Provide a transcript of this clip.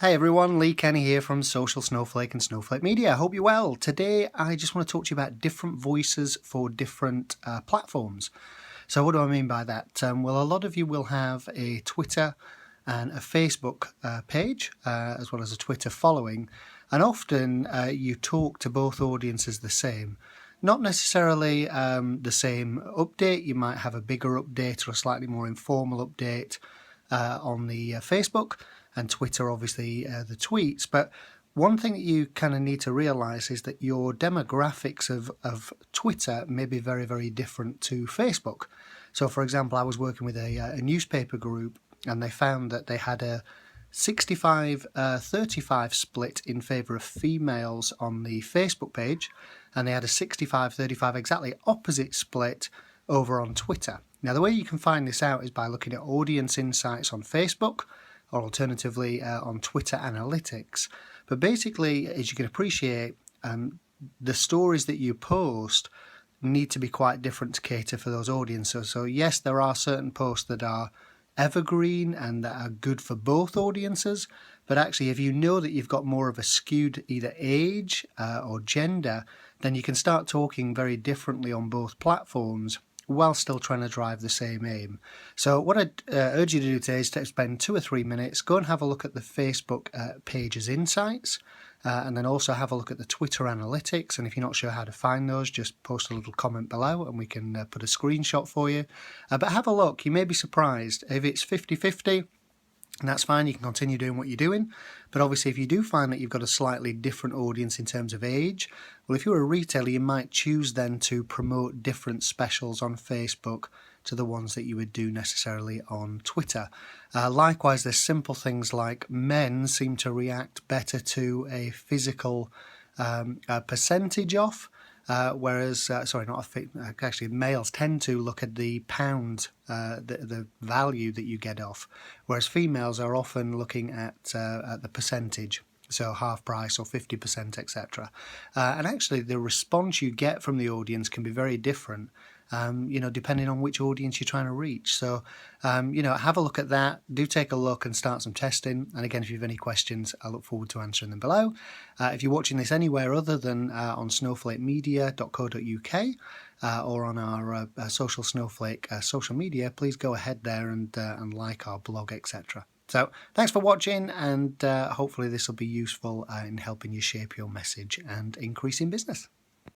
Hey everyone, Lee Kenny here from Social Snowflake and Snowflake Media. I hope you're well. Today I just want to talk to you about different voices for different platforms. So what do I mean by that? Well, a lot of you will have a Twitter and a Facebook page, as well as a Twitter following, and often you talk to both audiences the same. Not necessarily the same update. You might have a bigger update or a slightly more informal update on the Facebook, and Twitter, obviously, the tweets. But one thing that you kind of need to realize is that your demographics of Twitter may be very, very different to Facebook. So, for example, I was working with a newspaper group, and they found that they had a 65-35 split in favour of females on the Facebook page, and they had a 65-35 exactly opposite split over on Twitter. Now, the way you can find this out is by looking at audience insights on Facebook, or alternatively on Twitter Analytics. But basically, as you can appreciate, the stories that you post need to be quite different to cater for those audiences. So yes, there are certain posts that are evergreen and that are good for both audiences, but actually if you know that you've got more of a skewed either age or gender, then you can start talking very differently on both platforms while still trying to drive the same aim. So what I'd urge you to do today is to spend 2 or 3 minutes, go and have a look at the Facebook page's insights, and then also have a look at the Twitter analytics. And if you're not sure how to find those, just post a little comment below and we can put a screenshot for you. But have a look, you may be surprised. If it's 50-50, and that's fine, you can continue doing what you're doing. But obviously, if you do find that you've got a slightly different audience in terms of age, well, if you're a retailer, you might choose then to promote different specials on Facebook to the ones that you would do necessarily on Twitter. Likewise, there's simple things like men seem to react better to a physical percentage off. Whereas, actually, males tend to look at the pound, the value that you get off, whereas females are often looking at the percentage, so half price or 50%, etc. And actually, the response you get from the audience can be very different. Depending on which audience you're trying to reach. So, have a look at that. Do take a look and start some testing. And again, if you have any questions, I look forward to answering them below. If you're watching this anywhere other than on snowflakemedia.co.uk or on our Social Snowflake social media, please go ahead there and like our blog, etc. So, thanks for watching, and hopefully this will be useful in helping you shape your message and increase in business.